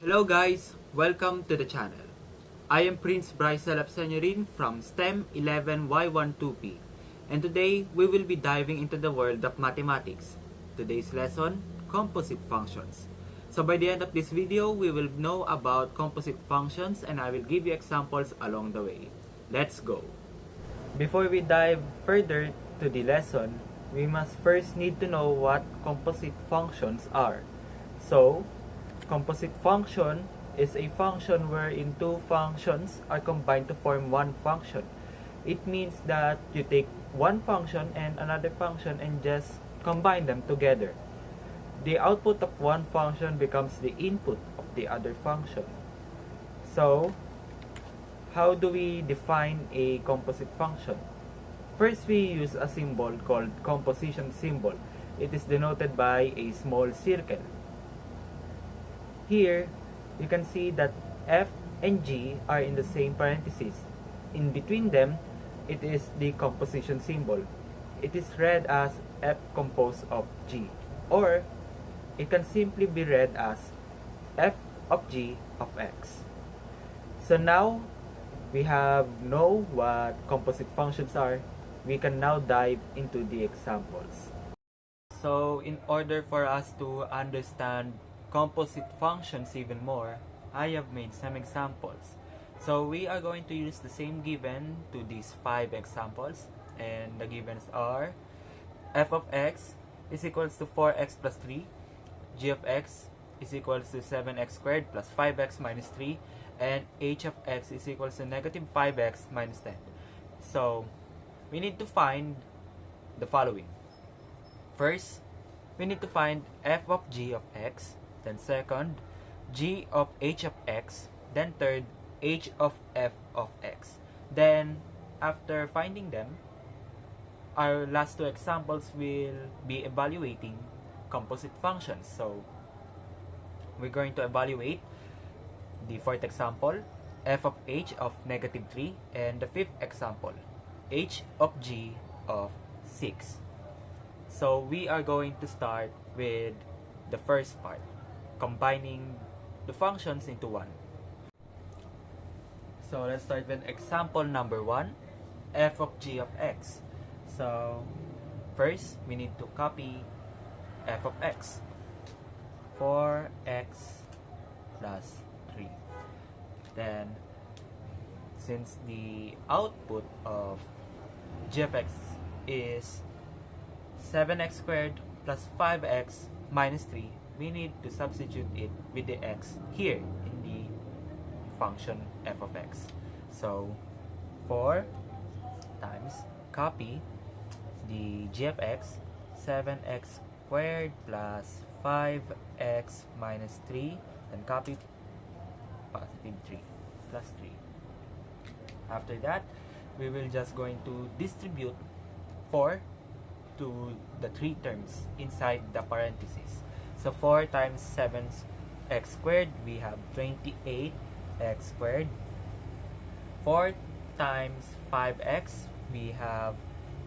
Hello guys, welcome to the channel. I am Prince Bryzel of Señorin from STEM 11Y12P, and today we will be diving into the world of mathematics. Today's lesson, composite functions. So by the end of this video, we will know about composite functions and I will give you examples along the way. Let's go! Before we dive further to the lesson, we must first need to know what composite functions are. So, composite function is a function wherein two functions are combined to form one function. It means that you take one function and another function and just combine them together. The output of one function becomes the input of the other function. So, how do we define a composite function? First, we use a symbol called composition symbol. It is denoted by a small circle. Here, you can see that F and G are in the same parentheses. In between them, it is the composition symbol. It is read as F composed of G, or it can simply be read as F of G of X. So now, we have know what composite functions are. We can now dive into the examples. So in order for us to understand composite functions even more, I have made some examples. So we are going to use the same given to these 5 examples, and the givens are f of x is equals to 4x plus 3, g of x is equals to 7x squared plus 5x minus 3, and h of x is equals to negative 5x minus 10. So we need to find the following. First, we need to find f of g of x, then second, g of h of x, then third, h of f of x. Then, after finding them, our last 2 examples will be evaluating composite functions. So, we're going to evaluate the 4th example, f of h of negative 3, and the 5th example, h of g of 6. So, we are going to start with the first part, combining the functions into one. So let's start with example number 1, f of g of x. So first, we need to copy f of x, 4x plus 3. Then, since the output of g of x is 7x squared plus 5x minus 3, we need to substitute it with the x here in the function f of x. So 4 times copy the g of x, 7x squared plus 5x minus 3, and copy positive 3 plus 3. After that, we will just going to distribute 4 to the 3 terms inside the parentheses. So 4 times 7x squared, we have 28x squared. 4 times 5x, we have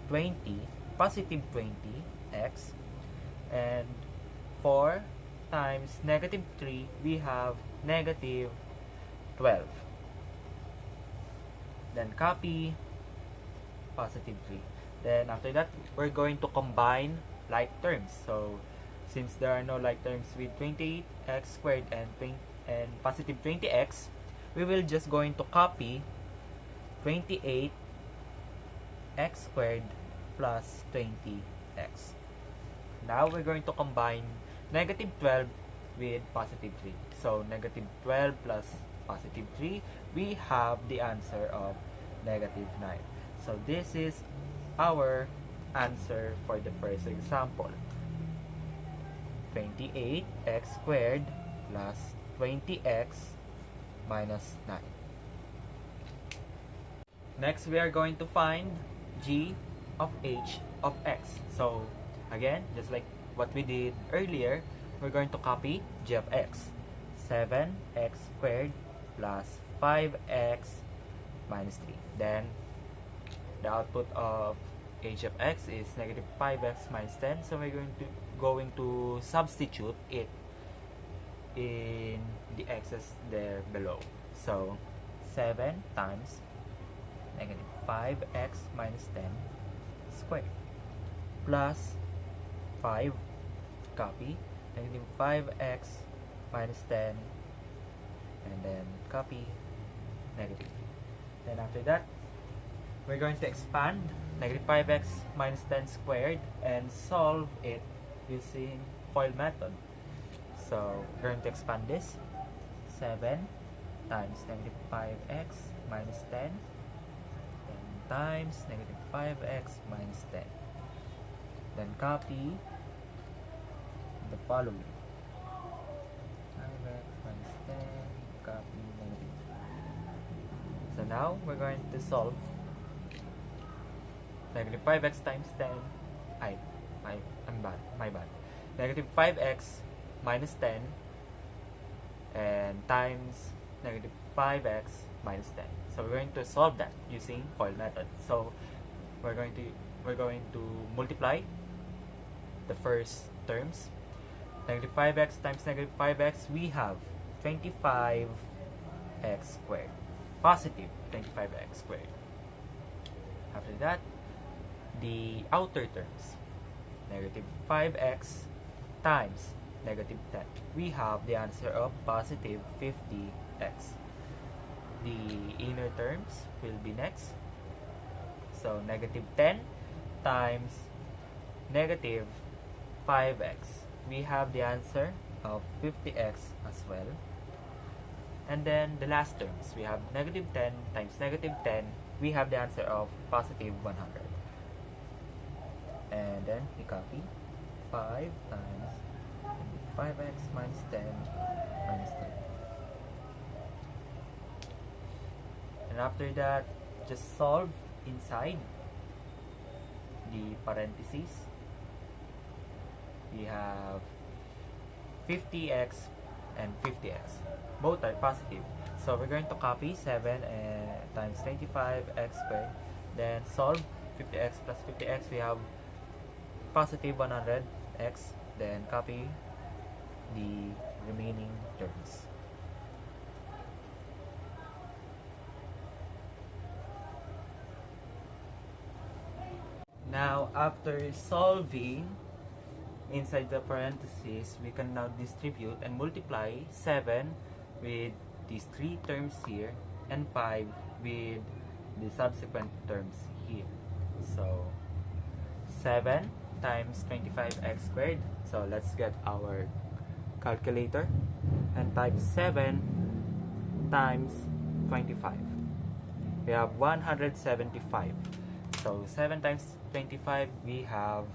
20, positive 20x. And 4 times negative 3, we have negative 12. Then copy positive 3. Then after that, we're going to combine like terms. So since there are no like terms with 28x squared and positive 20x, we will just going to copy 28x squared plus 20x. Now we're going to combine negative 12 with positive 3. So negative 12 plus positive 3, we have the answer of negative 9. So this is our answer for the first example. 28x squared plus 20x minus 9. Next, we are going to find g of h of x. So again, just like what we did earlier, we're going to copy g of x, 7x squared plus 5x minus 3. Then the output of h of x is negative 5x minus 10. So we're going to substitute it in the x's there below. So 7 times negative 5x minus 10 squared plus 5, copy, negative 5x minus 10, and then copy, negative. Then after that, we're going to expand negative 5x minus 10 squared and solve it using FOIL method. So we're going to expand this. 7 times negative 5x minus 10, 10 times negative 5x minus 10. Then copy the following. 5x minus 10, copy, negative. So now we're going to solve negative 5x times 10. My bad. Negative 5x minus 10 and times negative 5x minus 10. So we're going to solve that using FOIL method. So we're going to multiply the first terms. Negative 5x times negative 5x, we have 25x squared. Positive 25x squared. After that, the outer terms. Negative 5x times negative 10. We have the answer of positive 50x. The inner terms will be next. So negative 10 times negative 5x. We have the answer of 50x as well. And then the last terms, we have negative 10 times negative 10. We have the answer of positive 100. And then we copy 5 times 5x minus 10 minus 10. And after that, just solve inside the parentheses. We have 50x and 50x. Both are positive. So we're going to copy 7 times 25x squared. Then solve 50x plus 50x. We have positive 100x. Then copy the remaining terms. Now, after solving inside the parentheses, we can now distribute and multiply 7 with these 3 terms here and 5 with the subsequent terms here. So 7 times 25x squared. So let's get our calculator and type 7 times 25. We have 175. So 7 times 25, we have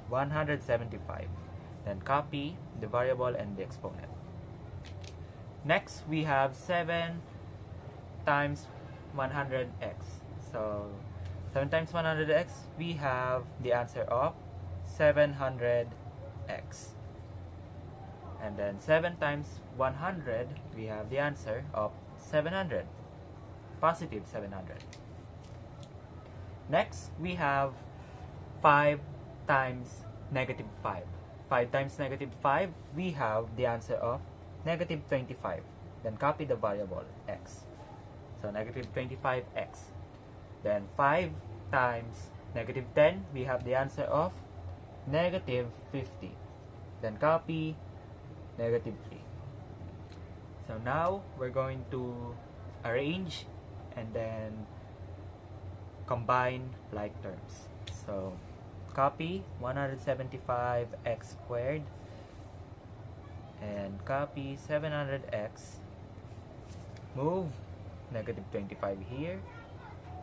175. Then copy the variable and the exponent. Next, we have 7 times 100x. So 7 times 100x, we have the answer of 700x. And then 7 times 100, we have the answer of 700. Positive 700. Next, we have 5 times negative 5. 5 times negative 5, we have the answer of negative 25. Then copy the variable x. So negative 25x. Then 5 times negative 10, we have the answer of negative 50. Then copy negative 3. So now we're going to arrange and then combine like terms. So copy 175x squared and copy 700x. Move negative 25 here,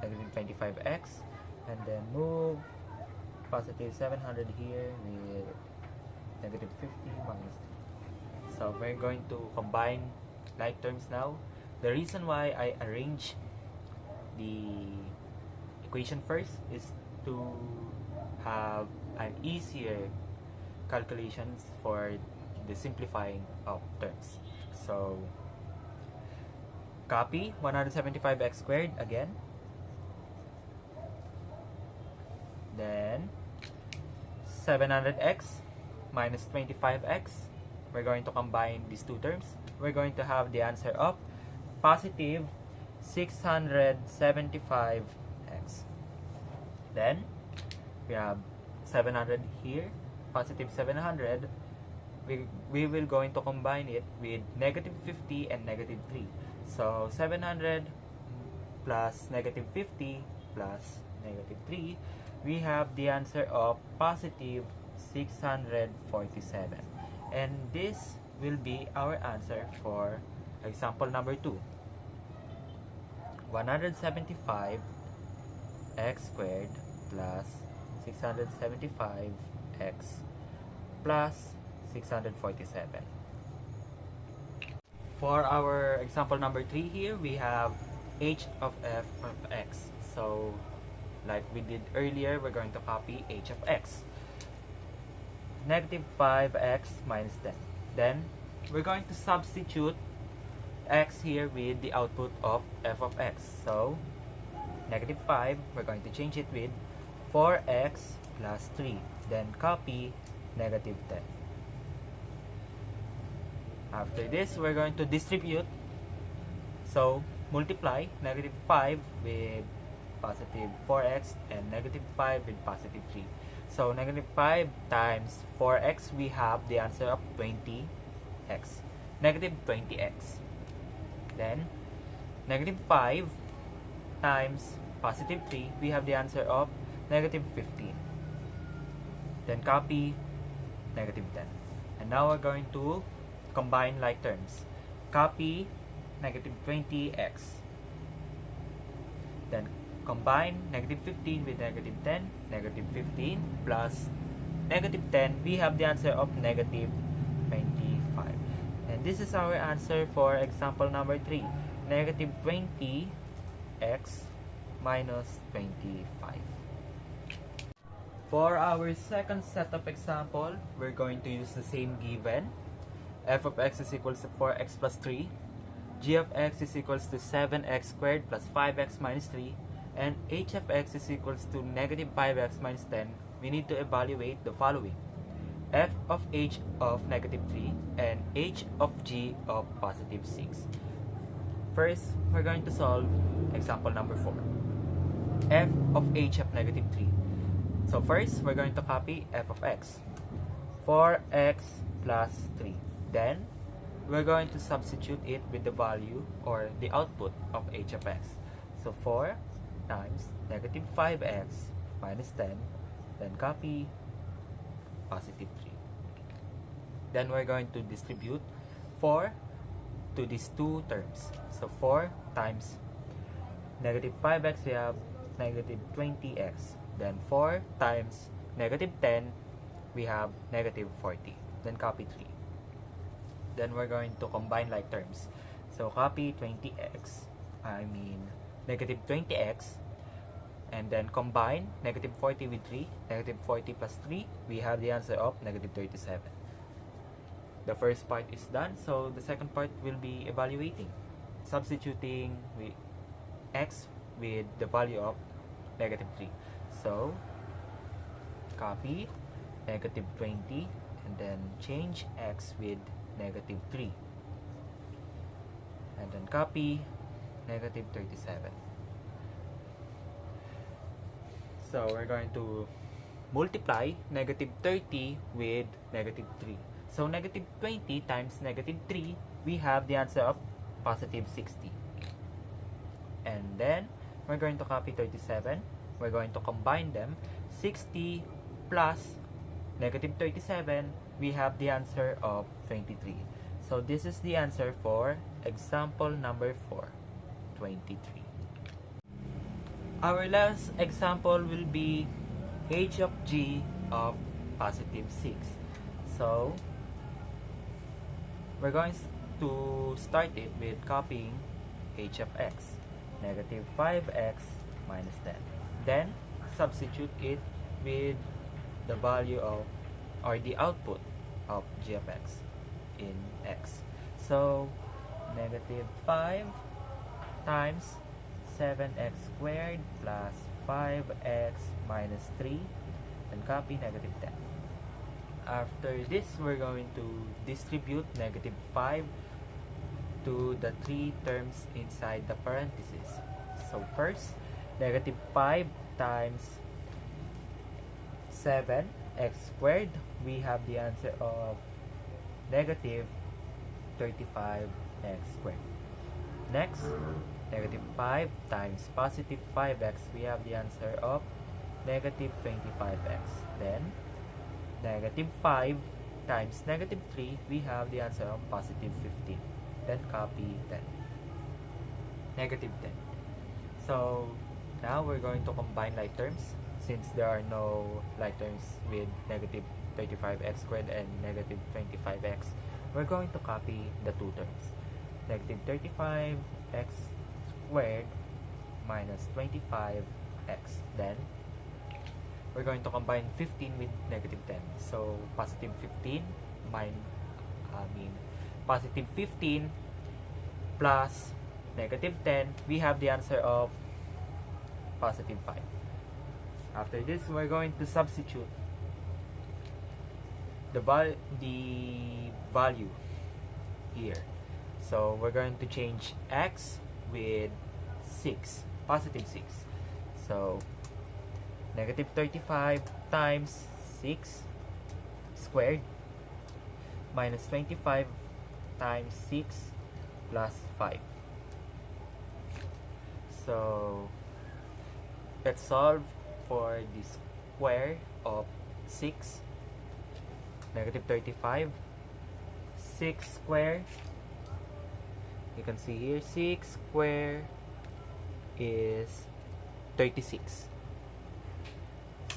negative 25x, and then move positive 700 here with negative 50 minus 3. So we're going to combine like terms now. The reason why I arrange the equation first is to have an easier calculations for the simplifying of terms. So copy 175x squared again, then 700x minus 25x, we're going to combine these two terms. We're going to have the answer of positive 675x. Then we have 700 here, positive 700. We will going to combine it with negative 50 and negative 3. So 700 plus negative 50 plus negative 3, we have the answer of positive 647. And this will be our answer for example number 2. 175 x squared plus 675 x plus 647. For our example number 3 here, we have h of f of x. So like we did earlier, we're going to copy h of x. Negative 5x minus 10. Then we're going to substitute x here with the output of f of x. So negative 5, we're going to change it with 4x plus 3. Then copy negative 10. After this, we're going to distribute. So multiply negative 5 with positive 4x and negative 5 with positive 3. So negative 5 times 4x, we have the answer of 20x. Negative 20x. Then negative 5 times positive 3, we have the answer of negative 15. Then copy negative 10. And now we're going to combine like terms. Copy negative 20x. Then combine negative 15 with negative 10. Negative 15 plus negative 10, we have the answer of negative 25. And this is our answer for example number 3. Negative 20x minus 25. For our second set of example, we're going to use the same given. F of x is equals to 4x plus 3. G of x is equals to 7x squared plus 5x minus 3. And h of x is equals to negative 5x minus 10. We need to evaluate the following: f of h of negative 3 and h of g of positive 6. First, we're going to solve example number 4. F of h of negative 3. So first, we're going to copy f of x. 4x plus 3. Then, we're going to substitute it with the value or the output of h of x. So 4 times negative 5x minus 10. Then copy positive 3. Then we're going to distribute 4 to these two terms. So 4 times negative 5x, we have negative 20x. Then 4 times negative 10, we have negative 40. Then copy 3. Then we're going to combine like terms. So copy negative 20x, and then combine negative 40 with 3. Negative 40 plus 3, we have the answer of negative 37. The first part is done, so the second part will be evaluating. Substituting with x with the value of negative 3. So, copy negative 20 and then change x with negative 3. And then copy negative 37. So, we're going to multiply negative 30 with negative 3. So, negative 20 times negative 3, we have the answer of positive 60. And then, we're going to copy 37. We're going to combine them. 60 plus negative 37, we have the answer of 23. So, this is the answer for example number 4, 23. Our last example will be h of g of positive 6. So, we're going to start it with copying h of x, negative 5x minus 10. Then, substitute it with the value of, or the output of g of x in x. So, negative 5 times 7x squared plus 5x minus 3, and copy negative 10. After this, we're going to distribute negative 5 to the three terms inside the parentheses. So first, negative 5 times 7x squared, we have the answer of negative 35x squared. Next, negative 5 times positive 5x, we have the answer of negative 25x. Then, negative 5 times negative 3, we have the answer of positive 15. Then copy 10. Negative 10. So, now we're going to combine like terms. Since there are no like terms with negative 35x squared and negative 25x, we're going to copy the two terms. Negative 35x squared minus 25x. Then, we're going to combine 15 with negative 10. So, positive 15 positive 15 plus negative 10, we have the answer of positive 5. After this, we're going to substitute the value here. So, we're going to change x with 6, positive 6. So, negative 35 times 6 squared minus 25 times 6 plus 5. So, let's solve for the square of 6. Negative 35. 6 square. You can see here, 6 square is 36.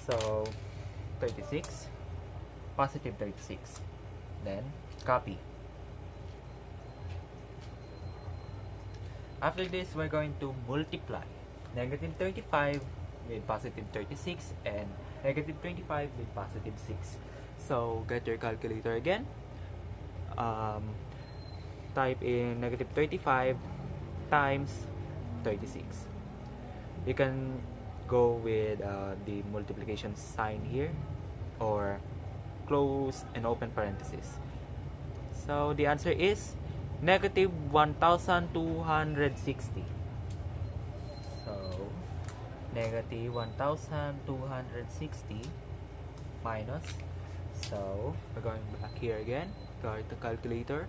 So, 36. Positive 36. Then, copy. After this, we're going to multiply negative 35 with positive 36 and negative 25 with positive 6. So, get your calculator again. Type in negative 35 times 36. You can go with the multiplication sign here or close and open parenthesis. So, the answer is negative 1,260. So, negative 1,260 minus. So, we're going back here again. Go to calculator.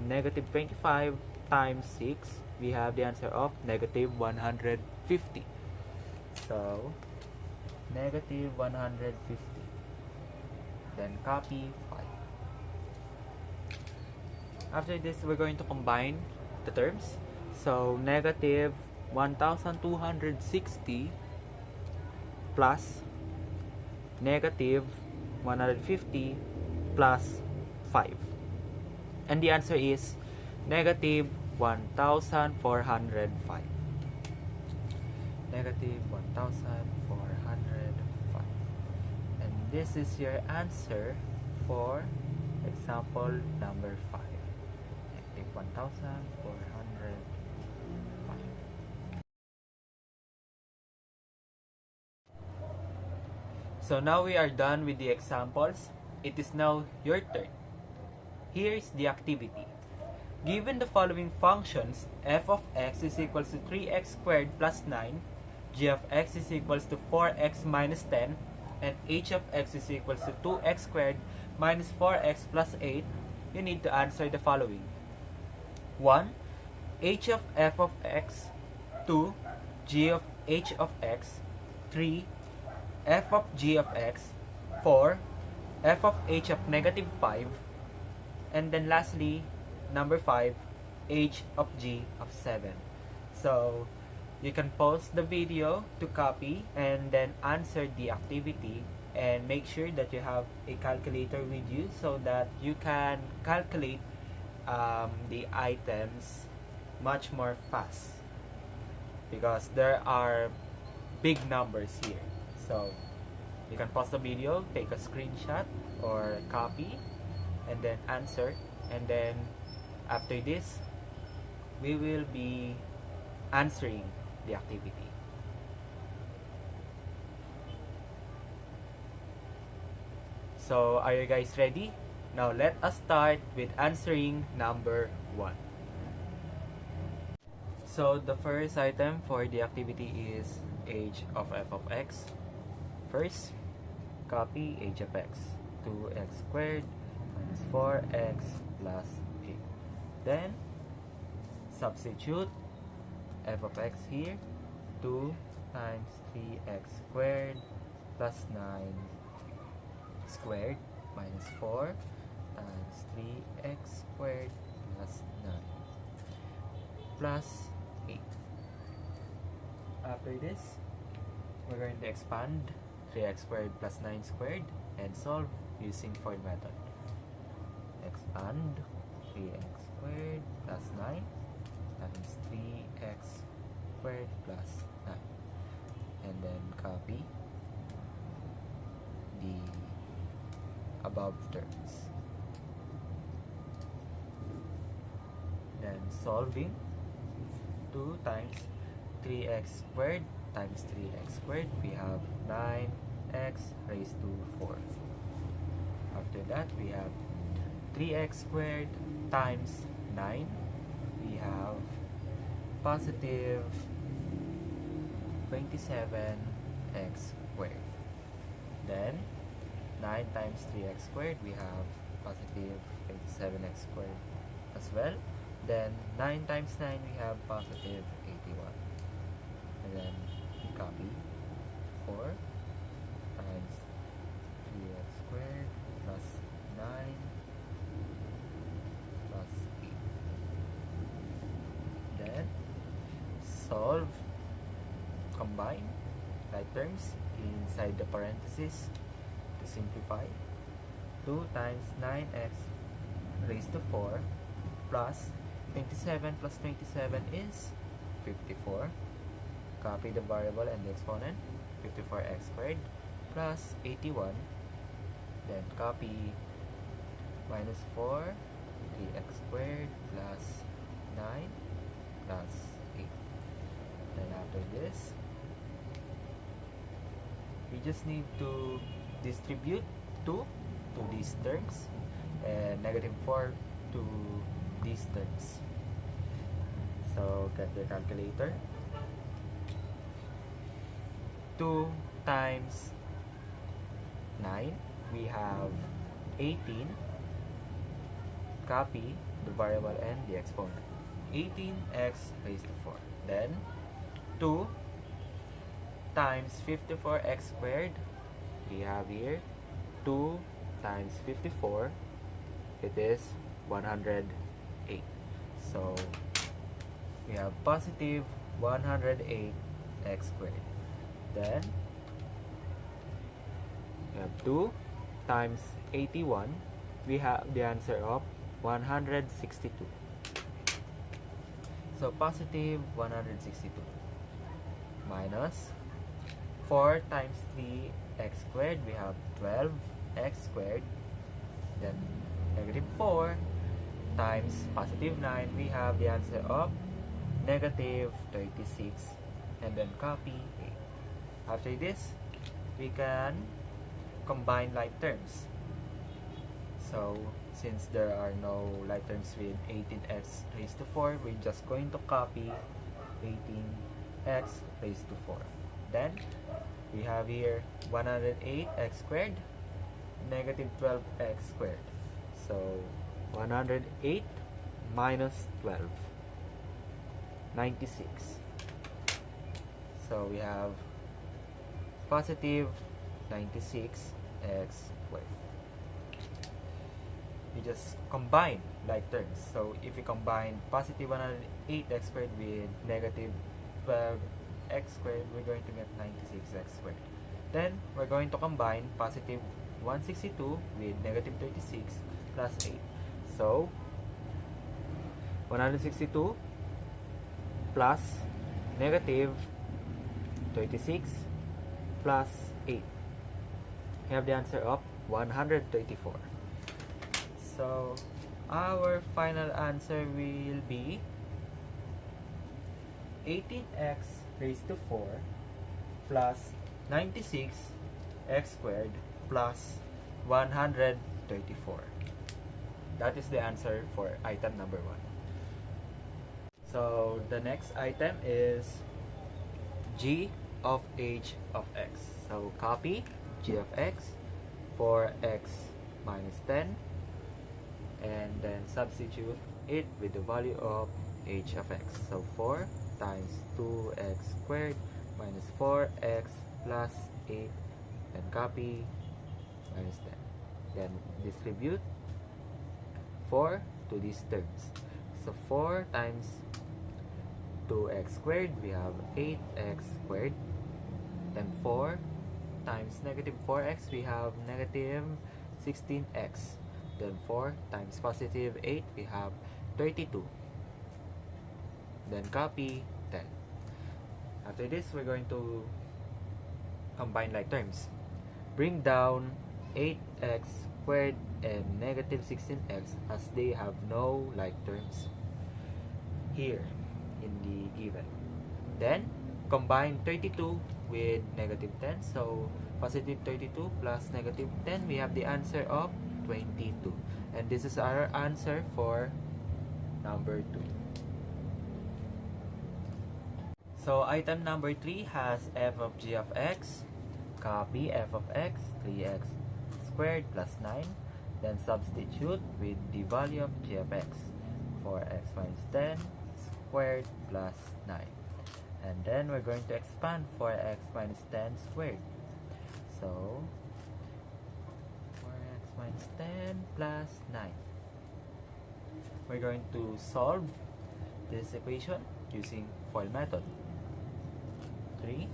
Negative 25 times 6. We have the answer of negative 150. So, negative 150. Then copy 5. After this, we're going to combine the terms. So, negative 1,260 plus negative 150 plus 5. And the answer is negative 1,405. Negative 1,405. And this is your answer for example number 5. Negative 1,405. So now we are done with the examples. It is now your turn. Here is the activity. Given the following functions, f of x is equals to 3x squared plus 9, g of x is equals to 4x minus 10, and h of x is equals to 2x squared minus 4x plus 8, you need to answer the following. 1. H of f of x. 2. G of h of x. 3. F of g of x. 4. F of h of negative 5. And then lastly, number 5, h of g of 7. So, you can pause the video to copy and then answer the activity, and make sure that you have a calculator with you so that you can calculate the items much more fast, because there are big numbers here. So, you can pause the video, take a screenshot or copy, and then answer. And then after this, we will be answering the activity. So, are you guys ready? Now, let us start with answering number 1. So, the first item for the activity is h of f of x. First, copy h of x. 2x squared minus 4x plus 8. Then, substitute f of x here. 2 times 3x squared plus 9 squared minus 4 times 3x squared plus 9 plus 8. After this, we're going to expand 3x squared plus 9 squared and solve using FOIL method. Expand 3x squared plus 9 times 3x squared plus 9. And then copy the above terms. Then solving 2 times 3x squared times 3x squared, we have 9x raised to 4. After that, we have 3x squared times 9, we have positive 27x squared. Then 9 times 3x squared, we have positive 27x squared as well. Then 9 times 9, we have positive 81. And then copy 4 times 3x squared plus 9 plus 8. Then solve, combine like terms inside the parentheses to simplify. 2 times 9x raised to 4 plus 27 plus 27 is 54. Copy the variable and the exponent. 54x squared plus 81. Then copy minus 4 3x squared plus 9 plus 8. Then after this, we just need to distribute 2 to these terms and negative 4 to these terms. So get your calculator. 2 times 9, we have 18. Copy the variable and the exponent. 18x raised to 4. Then 2 times 54x squared, we have here 2 times 54, it is 108. So we have positive 108x squared. Then we have 2 times 81, we have the answer of 162. So positive 162 minus 4 times 3x squared, we have 12x squared. Then negative 4 times positive 9, we have the answer of negative 36. And then copy 8. After this, we can combine like terms. So since there are no like terms with 18x raised to 4, we're just going to copy 18x raised to 4. Then we have here 108x squared, negative 12x squared. So 108 minus 12, 96. So we have positive 96x squared. We just combine like terms. So if we combine positive 108x squared with negative 12x squared, we're going to get 96x squared. Then we're going to combine positive 162 with negative 36 plus 8. So 162 plus negative 36 plus 8. We have the answer of 134. So our final answer will be 18x raised to 4 plus 96x squared plus 134. That is the answer for item number 1. So the next item is g of h of x. So copy g of x for x minus 10 and then substitute it with the value of h of x. So 4 times 2x squared minus 4x plus 8 and copy minus 10. Then distribute 4 to these terms. So 4 times 2x squared, we have 8x squared. Then 4 times negative 4x, we have negative 16x. Then 4 times positive 8, we have 32. Then copy 10. After this, we're going to combine like terms. Bring down 8x squared and negative 16x as they have no like terms here in the given. Then combine 32 with negative 10. So positive 32 plus negative 10, we have the answer of 22. And this is our answer for number 2. So item number 3 has f of g of x. Copy f of x, 3x squared plus 9. Then substitute with the value of g of x, 4x minus 10 squared plus 9. And then we're going to expand 4x minus 10 squared. So 4x minus 10 plus 9. We're going to solve this equation using FOIL method. 3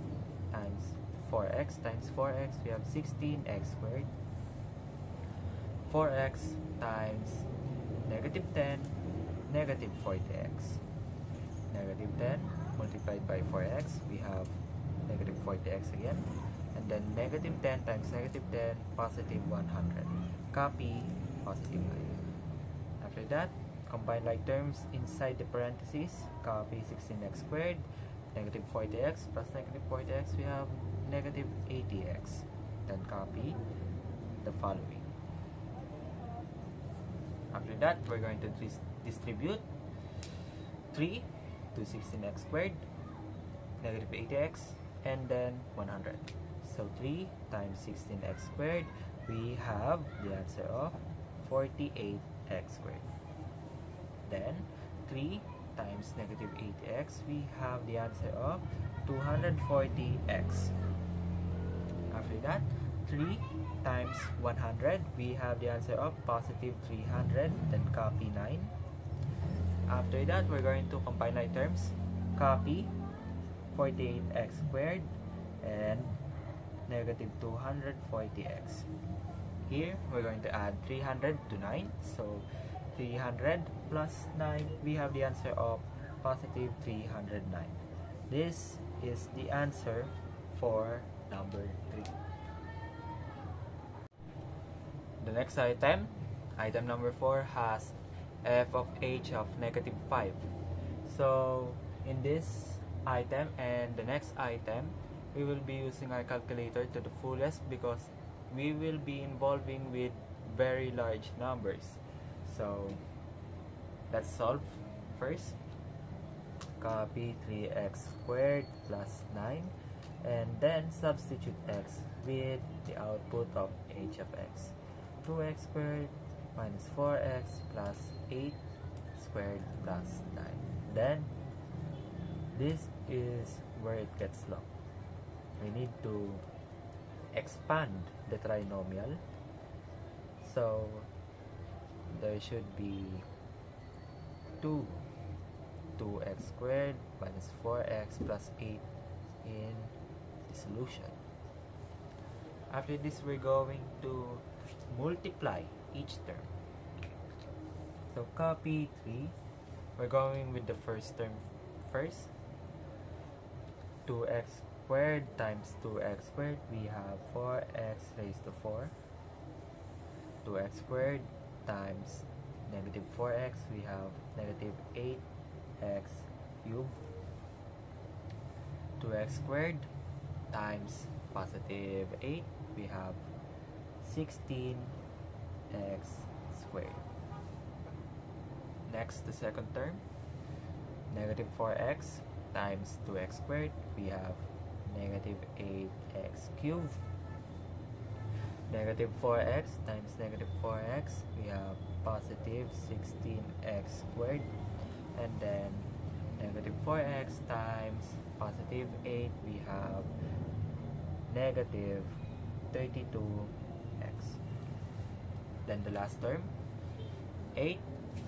times 4x times 4x, we have 16x squared. 4x times negative 10, negative 40x. Negative 10 multiplied by 4x, we have negative 40x again. And then negative 10 times negative 10, positive 100. Copy positive 9. After that, combine like terms inside the parentheses. Copy 16x squared, negative 40x plus negative 40x, we have negative 80x. Then copy the following. After that, we're going to distribute 3 to 16x squared, negative 80x, and then 100. So 3 times 16x squared, we have the answer of 48x squared. Then 3 times negative 80x, we have the answer of 240x. After that, 3 times 100, we have the answer of positive 300, then copy 9. After that, we're going to combine like terms. Copy 48x squared and negative 240x. Here, we're going to add 300 to 9. So 300 plus 9, we have the answer of positive 309. This is the answer for number 3. The next item, item number 4, has f of h of negative 5. So in this item and the next item, we will be using our calculator to the fullest because we will be involving with very large numbers. So let's solve first. Copy 3x squared plus 9 and then substitute x with the output of h of x. 2x squared minus 4x plus 8 squared plus 9. Then this is where it gets long. We need to expand the trinomial. So there should be 2x squared minus 4x plus 8 in the solution. After this, we're going to multiply each term. So copy 3. We're going with the first term first. 2x squared times 2x squared, we have 4x raised to 4. 2x squared times negative 4x, we have negative 8x cubed. 2x squared times positive 8, we have 16x squared. Next, the second term, negative 4x times 2x squared, we have negative 8x cubed. Negative 4x times negative 4x, we have positive 16x squared. And then negative 4x times positive 8, we have negative 32x. Then the last term, 8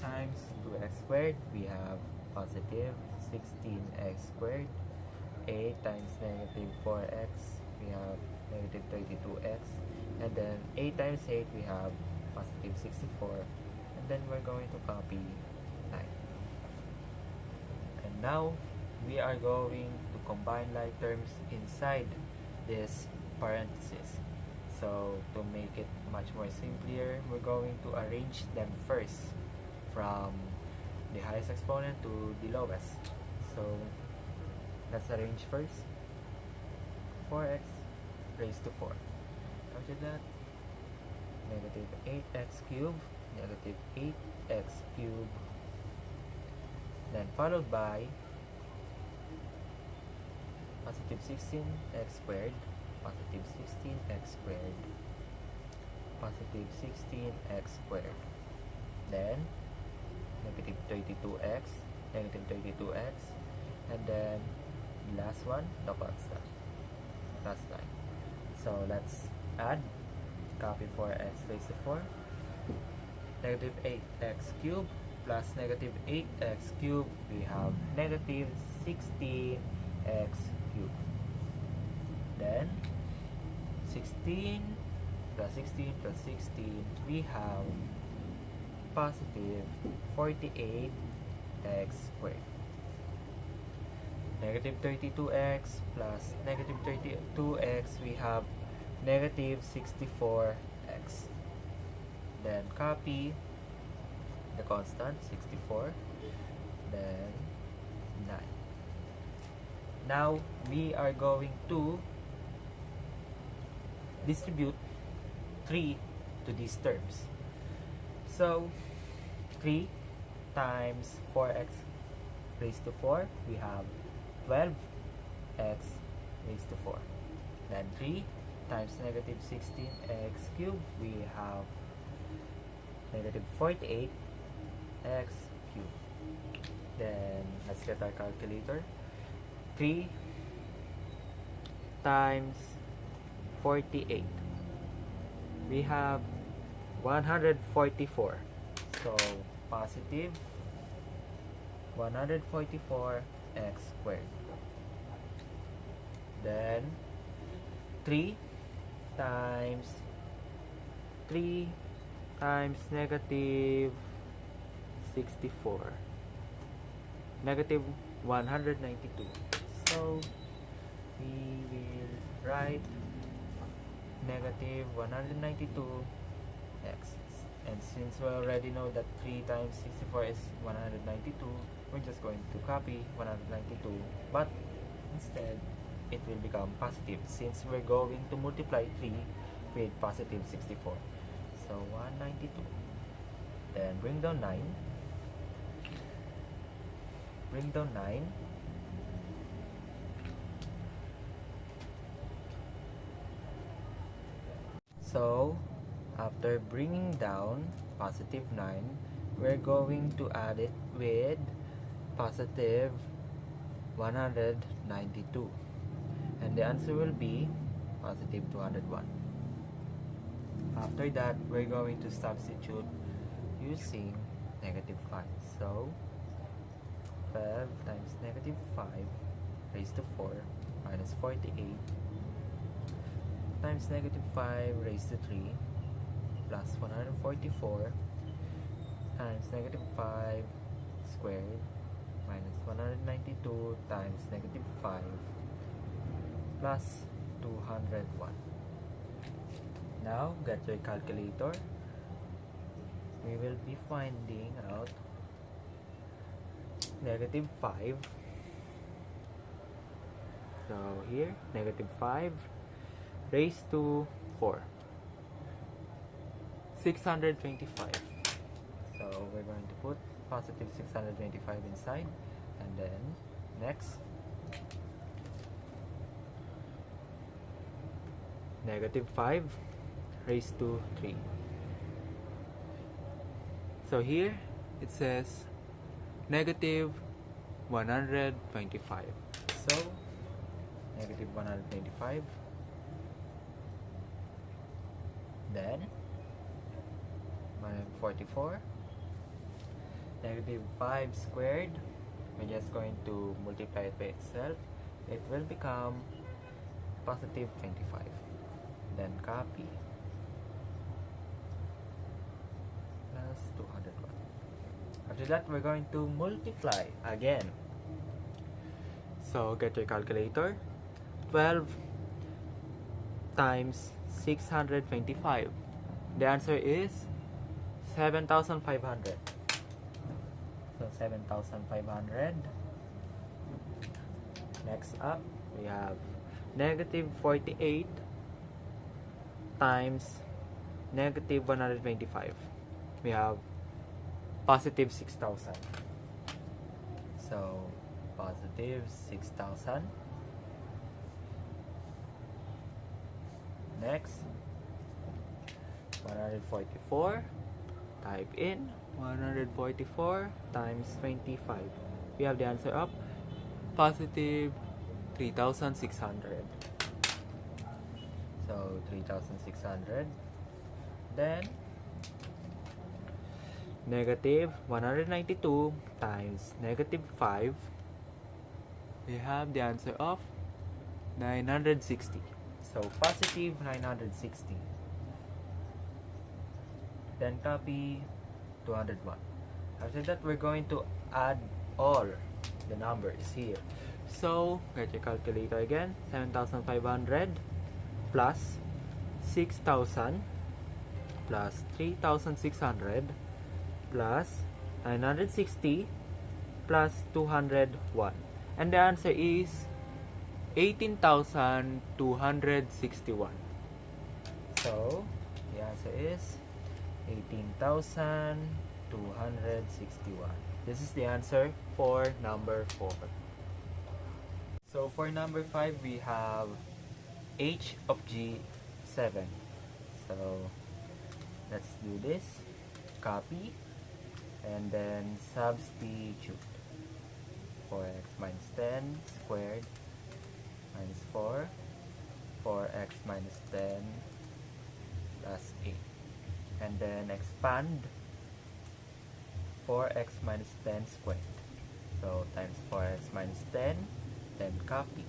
times 2x squared, we have positive 16x squared. 8 times negative 4x, we have negative 32x. And then 8 times 8, we have positive 64. And then we're going to copy 9. And now, we are going to combine like terms inside this parenthesis. So, to make it much more simpler, we're going to arrange them first from the highest exponent to the lowest. So, let's arrange first. 4x raised to 4. After that, negative 8x cubed, negative 8x cubed, then followed by positive 16x squared, positive 16x squared, positive 16x squared, then negative 32x, negative 32x, and then the last one, the constant, plus 9. So let's add, copy 4x raised to 4, negative 8x cubed plus negative 8x cubed, we have negative 16x cubed. Then 16 plus 16 plus 16, we have positive 48x squared. Negative 32x plus negative 32x, we have negative 64x. Then copy the constant 64, then 9. Now we are going to distribute 3 to these terms. So 3 times 4x raised to 4, we have 12x raised to 4. Then 3 times negative 16x cubed, we have negative 48x cubed. Then let's get our calculator. 3 times 48, we have 144. So positive 144x squared. Then 3 times negative 64, negative 192. So we will write negative 192x. And since we already know that 3 times 64 is 192, we're just going to copy 192, but instead it will become positive since we're going to multiply 3 with positive 64. So 192. Then bring down 9. Bring down 9. So after bringing down positive 9, we're going to add it with positive 192. And the answer will be positive 201. After that, we're going to substitute using negative 5. So 12 times negative 5 raised to 4 minus 48 times negative 5 raised to 3 plus 144 times negative 5 squared minus 192 times negative 5 plus 201. Now get your calculator. We will be finding out negative 5. So here, negative 5 raised to 4. 625. So we're going to put positive 625 inside, and then next negative 5 raised to 3. So here it says negative 125. So negative 125, then 144, negative 5 squared, we're just going to multiply it by itself. It will become positive 25. Then copy, plus 201. After that, we're going to multiply again. So get your calculator. 12 times 625. The answer is 7,500. So 7,500. Next up, we have negative 48 times negative 125. We have positive 6,000. So positive 6,000. Next, 144. Type in 144 times 25. We have the answer of positive 3,600. So 3,600. Then negative 192 times negative 5. We have the answer of 960. So positive 960. Then copy 201. After that, we're going to add all the numbers here. So get your calculator again. 7,500 plus 6,000 plus 3,600 plus 960 plus 201. And the answer is 18,261. So the answer is 18,261. This is the answer for number 4. So for number 5, we have h of g 7. So let's do this. Copy and then substitute. 4x minus 10 squared minus 4. 4x minus 10 plus 8. And then expand 4x minus 10 squared. So times 4x minus 10, then copy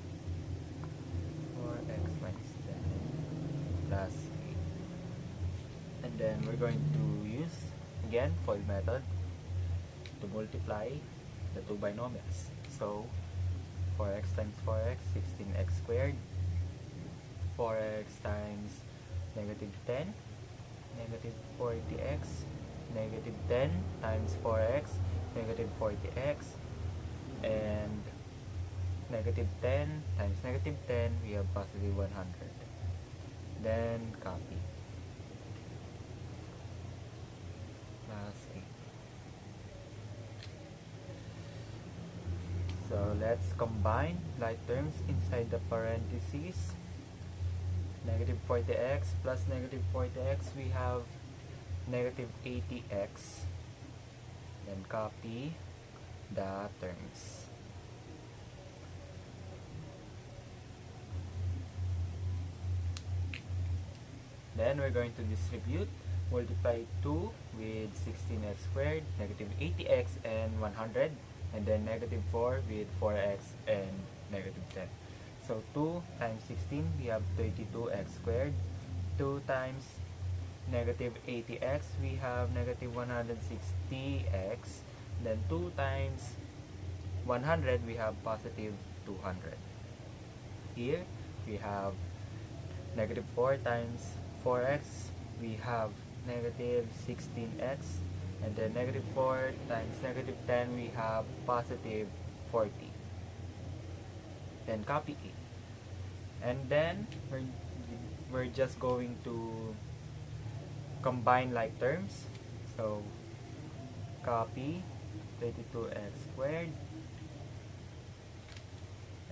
4x minus 10 plus 8. And then we're going to use again FOIL method to multiply the two binomials. So 4x times 4x, 16x squared. 4x times negative 10, negative 40x, negative 10 times 4x, negative 40x, and negative 10 times negative 10, we have positive 100. Then copy. Plus 8. So let's combine like terms inside the parentheses. Negative 40x plus negative 40x, we have negative 80x. Then copy the terms. Then we're going to distribute. Multiply 2 with 16x squared, negative 80x and 100, and then negative 4 with 4x and negative 10. So 2 times 16, we have 32x squared. 2 times negative 80x, we have negative 160x. Then 2 times 100, we have positive 200. Here, we have negative 4 times 4x, we have negative 16x. And then negative 4 times negative 10, we have positive 40. Then copy it. And then we're just going to combine like terms. So copy 32x squared,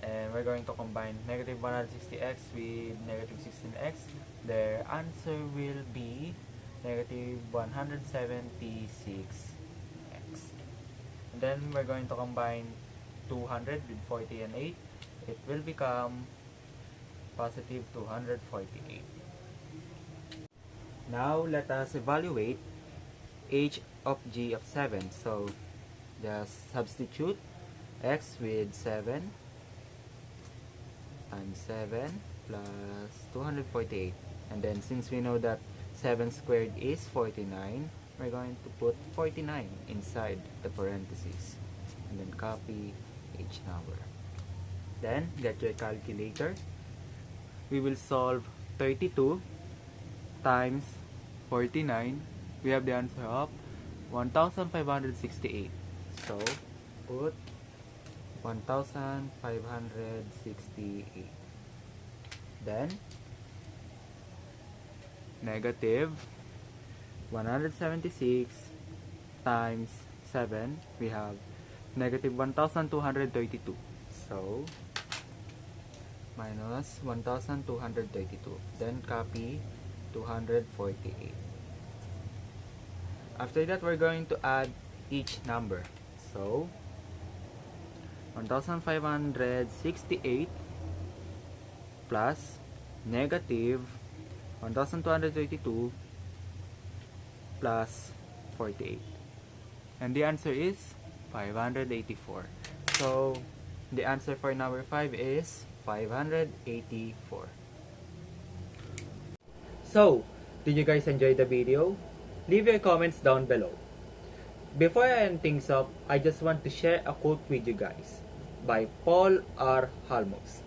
and we're going to combine negative 160x with negative 16x. Their answer will be negative 176x. And then we're going to combine 200 with 40 and 8. It will become positive 248. Now let us evaluate h of g of 7. So just substitute x with 7 times 7 plus 248. And then since we know that 7 squared is 49, we're going to put 49 inside the parentheses. And then copy each number. Then get your calculator. We will solve 32 times 49. We have the answer of 1568. So put 1568. Then negative 176 times 7, we have negative 1232. So minus 1232. Then copy 248. After that, we're going to add each number. So 1568 plus negative 1232 plus 48. And the answer is 584. So the answer for number 5 is 584. So, did you guys enjoy the video? Leave your comments down below. Before I end things up, I just want to share a quote with you guys by Paul R. Halmos.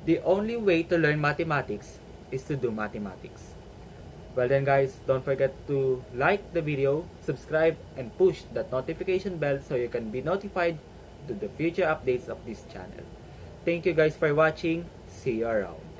The only way to learn mathematics is to do mathematics. Well then guys, don't forget to like the video, subscribe, and push that notification bell so you can be notified to the future updates of this channel. Thank you guys for watching. See you around.